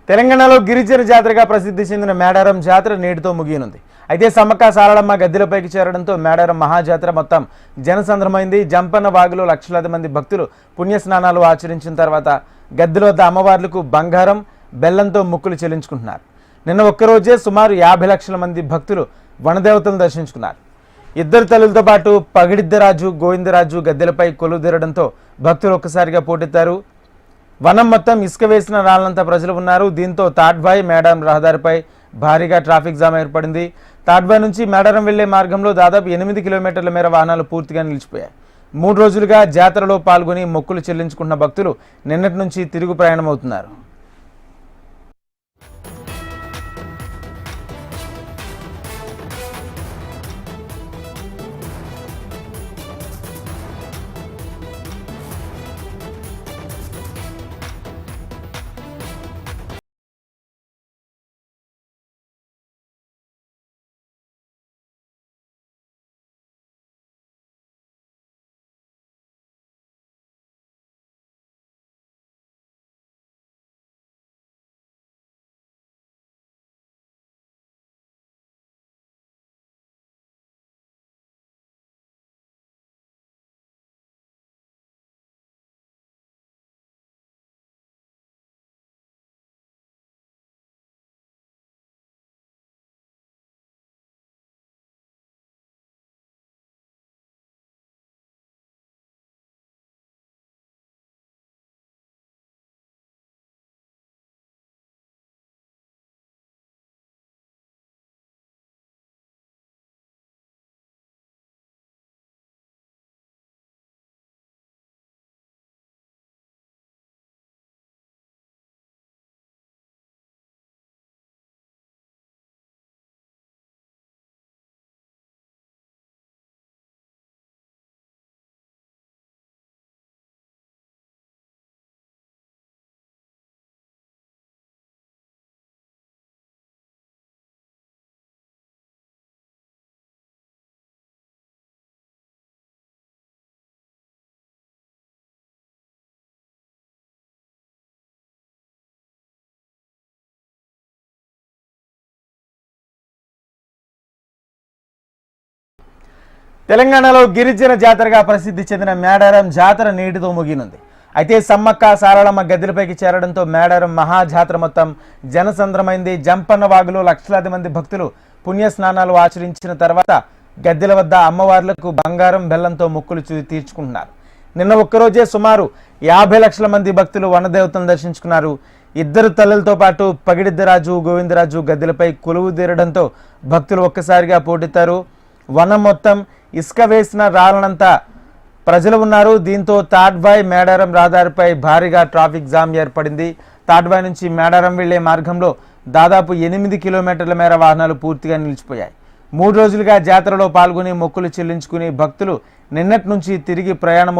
తెలంగాణలో గిరిజన జాతరగా ప్రసిద్ధి చెందిన మేడారం జాతర నేటితో ముగియనుంది. అయితే సమ్మక్క సారళమ్మ గద్దెలపైకి చేరడంతో మేడారం మహాజాతర మొత్తం జనసంద్రమైంది. జంపన్న వాగులో లక్షలాది మంది భక్తులు పుణ్యస్నానాలు ఆచరించిన తర్వాత గద్దెల వద్ద అమ్మవార్లకు బంగారం బెల్లంతో మొక్కులు చెల్లించుకుంటున్నారు. నిన్న ఒక్కరోజే సుమారు 50 లక్షల మంది భక్తులు వనదేవతలను దర్శించుకున్నారు. ఇద్దరు తల్లులతో పాటు పగిడిద్దరాజు గోవిందరాజు గద్దెలపై కొలువుదీరడంతో భక్తులు ఒక్కసారిగా పోటెత్తారు. వనం మొత్తం ఇసుక వేసిన రాళ్లంతా ప్రజలు ఉన్నారు. దీంతో తాడ్బాయ్ మేడారం రహదారిపై భారీగా ట్రాఫిక్ జామ్ ఏర్పడింది. తాడ్బాయ్ నుంచి మేడారం వెళ్లే మార్గంలో దాదాపు 8 కిలోమీటర్ల మేర వాహనాలు పూర్తిగా నిలిచిపోయాయి. 3 రోజులుగా జాతరలో పాల్గొని మొక్కులు చెల్లించుకున్న భక్తులు నిన్నటి నుంచి తిరుగు ప్రయాణం అవుతున్నారు. తెలంగాణలో గిరిజన జాతరగా ప్రసిద్ధి చెందిన మేడారం జాతర నేటితో ముగియనుంది. అయితే సమ్మక్క సారళమ్మ గద్దెలపైకి చేరడంతో మేడారం మహాజాతర మొత్తం జనసంద్రమైంది. జంపన్న వాగులో లక్షలాది మంది భక్తులు పుణ్యస్నానాలు ఆచరించిన తర్వాత గద్దెల వద్ద అమ్మవార్లకు బంగారం బెల్లంతో మొక్కులు తీర్చుకుంటున్నారు. నిన్న ఒక్కరోజే సుమారు 50 లక్షల మంది భక్తులు వనదేవతలను దర్శించుకున్నారు. ఇద్దరు తల్లులతో పాటు పగిడిద్దరాజు గోవిందరాజు గద్దెలపై కొలువు తీరడంతో భక్తులు ఒక్కసారిగా పోటెత్తారు. వనం మొత్తం ఇసుక వేసిన రాళ్ళనంతా ప్రజలు ఉన్నారు. దీంతో తాడ్బాయ్ మేడారం రహదారిపై భారీగా ట్రాఫిక్ జామ్ ఏర్పడింది. తాడ్బాయ్ నుంచి మేడారం వెళ్లే మార్గంలో దాదాపు 8 కిలోమీటర్ల మేర వాహనాలు పూర్తిగా నిలిచిపోయాయి. 3 రోజులుగా జాతరలో పాల్గొని మొక్కులు చెల్లించుకుని భక్తులు నిన్నటి నుంచి తిరిగి ప్రయాణమవుతున్నారు.